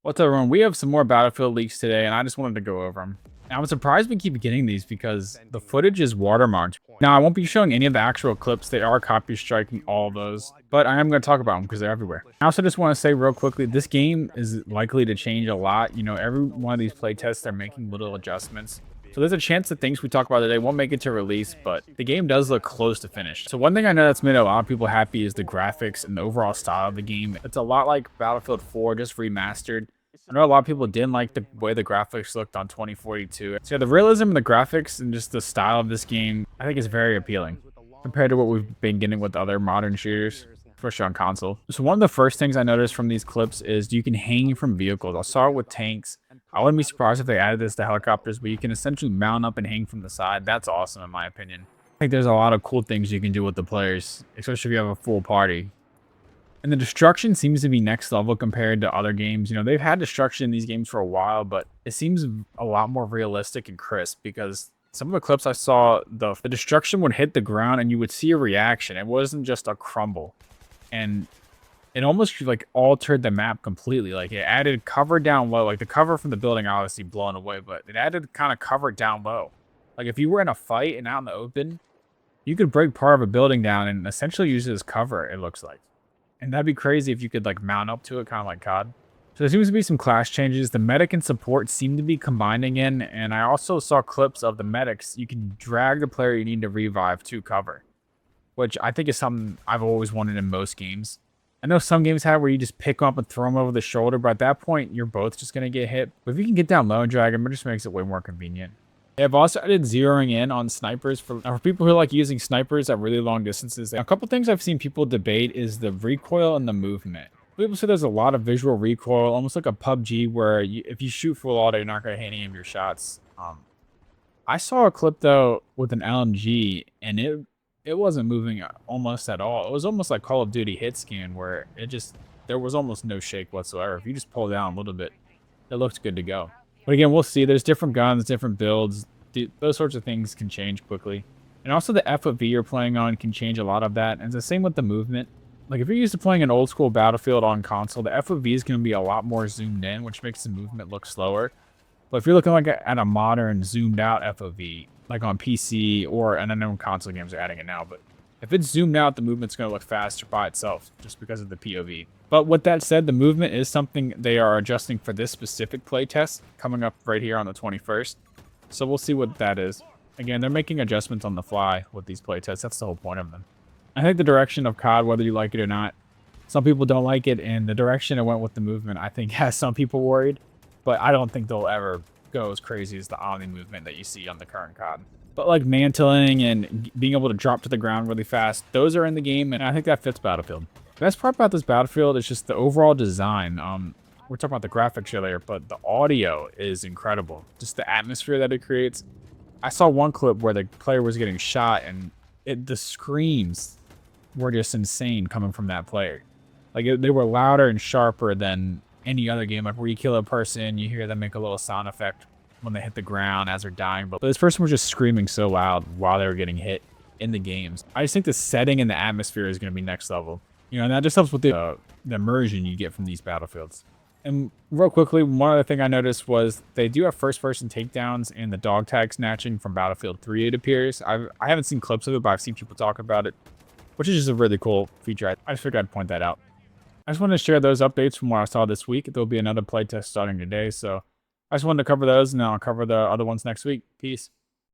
What's up, everyone? We have some more Battlefield leaks today, and I just wanted to go over them. Now, I'm surprised we keep getting these because the footage is watermarked. Now, I won't be showing any of the actual clips. They are copy striking all of those, but I am going to talk about them because they're everywhere. I also just want to say real quickly, this game is likely to change a lot. You know, every one of these playtests, they're making little adjustments. So there's a chance that things we talk about today won't make it to release, but the game does look close to finished. So one thing I know that's made a lot of people happy is the graphics and the overall style of the game. It's a lot like Battlefield 4, just remastered. I know a lot of people didn't like the way the graphics looked on 2042. So yeah, the realism and the graphics and just the style of this game, I think is very appealing compared to what we've been getting with other modern shooters, especially on console. So one of the first things I noticed from these clips is you can hang from vehicles. I saw it with tanks. I wouldn't be surprised if they added this to helicopters, but you can essentially mount up and hang from the side. That's awesome in my opinion. I think there's a lot of cool things you can do with the players, especially if you have a full party. And the destruction seems to be next level compared to other games. You know, they've had destruction in these games for a while, but it seems a lot more realistic and crisp because some of the clips I saw, the destruction would hit the ground and you would see a reaction. It wasn't just a crumble. And it almost like altered the map completely. Like it added cover down low. Like the cover from the building obviously blown away, but it added kind of cover down low. Like if you were in a fight and out in the open, you could break part of a building down and essentially use it as cover, it looks like. And that'd be crazy if you could like mount up to it, kind of like COD. So there seems to be some class changes. The medic and support seem to be combining in, and I also saw clips of the medics. You can drag the player you need to revive to cover, which I think is something I've always wanted in most games. I know some games have where you just pick them up and throw them over the shoulder, but at that point, you're both just going to get hit. But if you can get down low and drag them, it just makes it way more convenient. They've also added zeroing in on snipers for people who like using snipers at really long distances. A couple things I've seen people debate is the recoil and the movement. People say there's a lot of visual recoil, almost like a PUBG, where if you shoot full auto, you're not going to hit any of your shots. I saw a clip though with an LMG, and it wasn't moving almost at all. It was almost like Call of Duty hit scan, where there was almost no shake whatsoever. If you just pull down a little bit, it looked good to go. But again, we'll see. There's different guns, different builds. Those sorts of things can change quickly. And also the FOV you're playing on can change a lot of that. And it's the same with the movement. Like if you're used to playing an old school Battlefield on console, the FOV is going to be a lot more zoomed in, which makes the movement look slower. But if you're looking like at a modern zoomed out FOV, like on PC and I know console games are adding it now, but if it's zoomed out, the movement's going to look faster by itself just because of the POV. But with that said, the movement is something they are adjusting for this specific playtest coming up right here on the 21st. So we'll see what that is. Again, they're making adjustments on the fly with these playtests. That's the whole point of them. I think the direction of COD, whether you like it or not, some people don't like it, and the direction it went with the movement, I think, has some people worried. But I don't think they'll ever go as crazy as the Omni movement that you see on the current COD. But like mantling and being able to drop to the ground really fast, those are in the game, and I think that fits Battlefield. The best part about this Battlefield is just the overall design. We're talking about the graphics earlier, but the audio is incredible. Just the atmosphere that it creates. I saw one clip where the player was getting shot, and the screams were just insane coming from that player. Like they were louder and sharper than any other game. Like where you kill a person, you hear them make a little sound effect when they hit the ground as they're dying. But this person was just screaming so loud while they were getting hit in the games. I just think the setting and the atmosphere is going to be next level. You know, and that just helps with the immersion you get from these Battlefields. And real quickly, one other thing I noticed was they do have first-person takedowns and the dog tag snatching from Battlefield 3, it appears. I haven't seen clips of it, but I've seen people talk about it, which is just a really cool feature. I just figured I'd point that out. I just wanted to share those updates from what I saw this week. There'll be another playtest starting today, so I just wanted to cover those, and then I'll cover the other ones next week. Peace.